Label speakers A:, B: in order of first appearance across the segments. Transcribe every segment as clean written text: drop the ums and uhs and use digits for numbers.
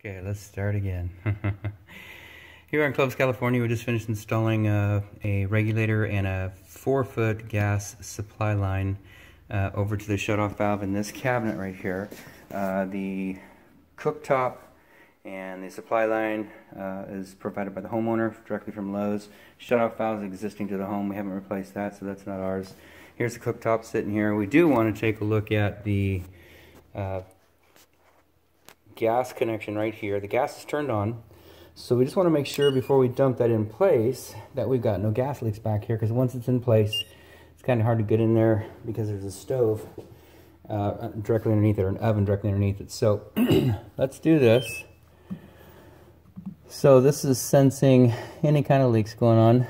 A: Okay, let's start again. Here in Clovis, California, we just finished installing a regulator and a 4-foot gas supply line over to the shutoff valve in this cabinet right here. The cooktop and the supply line is provided by the homeowner directly from Lowe's. Shutoff valve is existing to the home. We haven't replaced that, so that's not ours. Here's the cooktop sitting here. We do want to take a look at the gas connection right here. The gas is turned on, so we just want to make sure before we dump that in place that we've got no gas leaks back here, because once it's in place it's kind of hard to get in there because there's a stove directly underneath it, or an oven directly underneath it. So let's do this. So this is sensing any kind of leaks going on,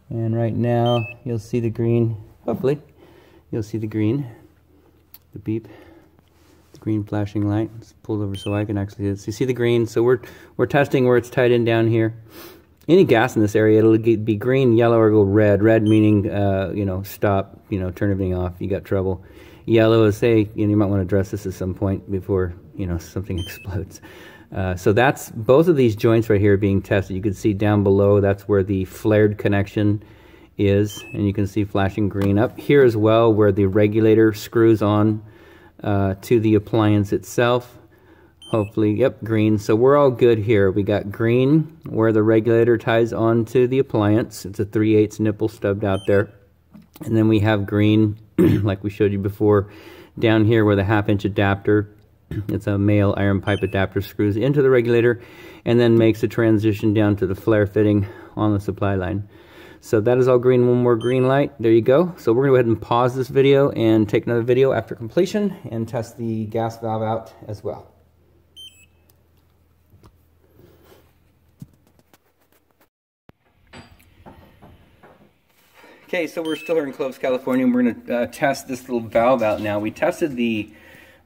A: and right now you'll see the green. Hopefully you'll see the green, the beep, green flashing light. It's pulled over so I can actually see the green. So we're testing where it's tied in down here. Any gas in this area, it'll be green, yellow, or go red. Red meaning stop, turn everything off, you got trouble. Yellow is say you might want to address this at some point before something explodes. So that's both of these joints right here being tested. You can see down below, that's where the flared connection is, and you can see flashing green up here as well, where the regulator screws on to the appliance itself. Hopefully, yep, green. So we're all good here. We got green where the regulator ties onto the appliance. It's a 3/8 nipple stubbed out there. And then we have green, like we showed you before, down here where the 1/2-inch adapter, it's a male iron pipe adapter, screws into the regulator and then makes a transition down to the flare fitting on the supply line. So that is all green. One more green light. There you go. So we're going to go ahead and pause this video and take another video after completion and test the gas valve out as well. Okay, so we're still here in Clovis, California, and we're going to test this little valve out now. We tested the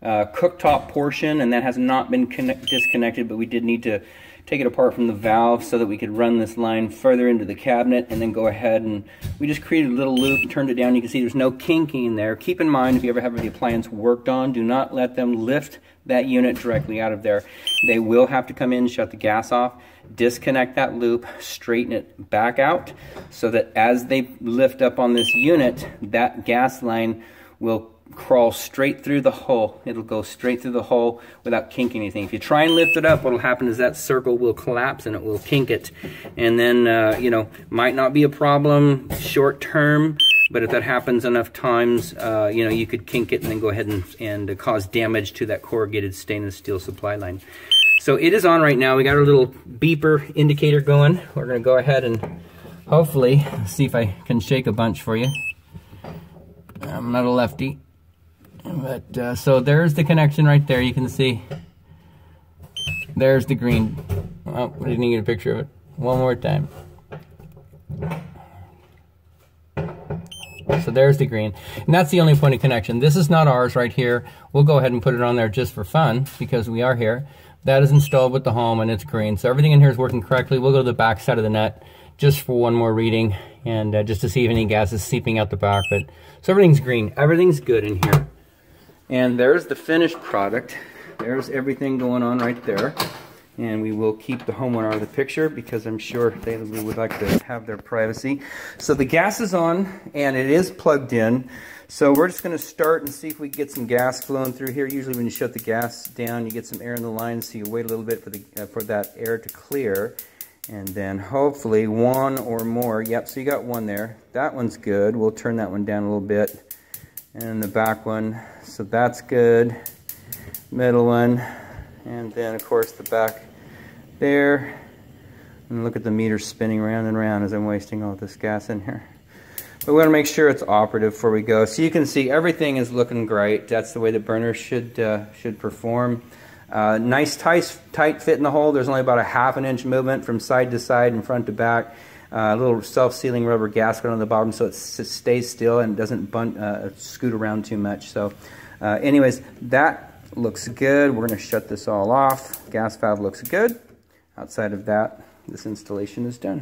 A: cooktop portion, and that has not been disconnected, but we did need to take it apart from the valve so that we could run this line further into the cabinet, and then go ahead and we just created a little loop and turned it down. You can see there's no kinking there. Keep in mind, if you ever have the appliance worked on, do not let them lift that unit directly out of there. They will have to come in, shut the gas off, disconnect that loop, straighten it back out, so that as they lift up on this unit, that gas line will crawl straight through the hole. It'll go straight through the hole without kinking anything. If you try and lift it up, what'll happen is that circle will collapse and it will kink it. And then, might not be a problem short term, but if that happens enough times, you could kink it and then go ahead and cause damage to that corrugated stainless steel supply line. So it is on right now. We got our little beeper indicator going. We're going to go ahead and hopefully see if I can shake a bunch for you. I'm not a lefty. But so there's the connection right there. You can see there's the green. Oh, we didn't get a picture of it. One more time. So there's the green, and that's the only point of connection. This is not ours right here. We'll go ahead and put it on there just for fun because we are here. That is installed with the home, and it's green. So everything in here is working correctly. We'll go to the back side of the net just for one more reading, and just to see if any gas is seeping out the back. But so everything's green. Everything's good in here. And there's the finished product. There's everything going on right there. And we will keep the homeowner out of the picture because I'm sure they would like to have their privacy. So the gas is on and it is plugged in. So we're just going to start and see if we can get some gas flowing through here. Usually when you shut the gas down, you get some air in the line, so you wait a little bit for that air to clear. And then hopefully one or more. Yep, so you got one there. That one's good. We'll turn that one down a little bit. And the back one, so that's good. Middle one, and then of course the back there. And look at the meter spinning round and round as I'm wasting all this gas in here. But we want to make sure it's operative before we go. So you can see everything is looking great. That's the way the burner should perform. Nice tight fit in the hole. There's only about a 1/2 inch movement from side to side and front to back. A little self-sealing rubber gasket on the bottom so it stays still and doesn't scoot around too much. So anyways, that looks good. We're going to shut this all off. Gas valve looks good. Outside of that, this installation is done.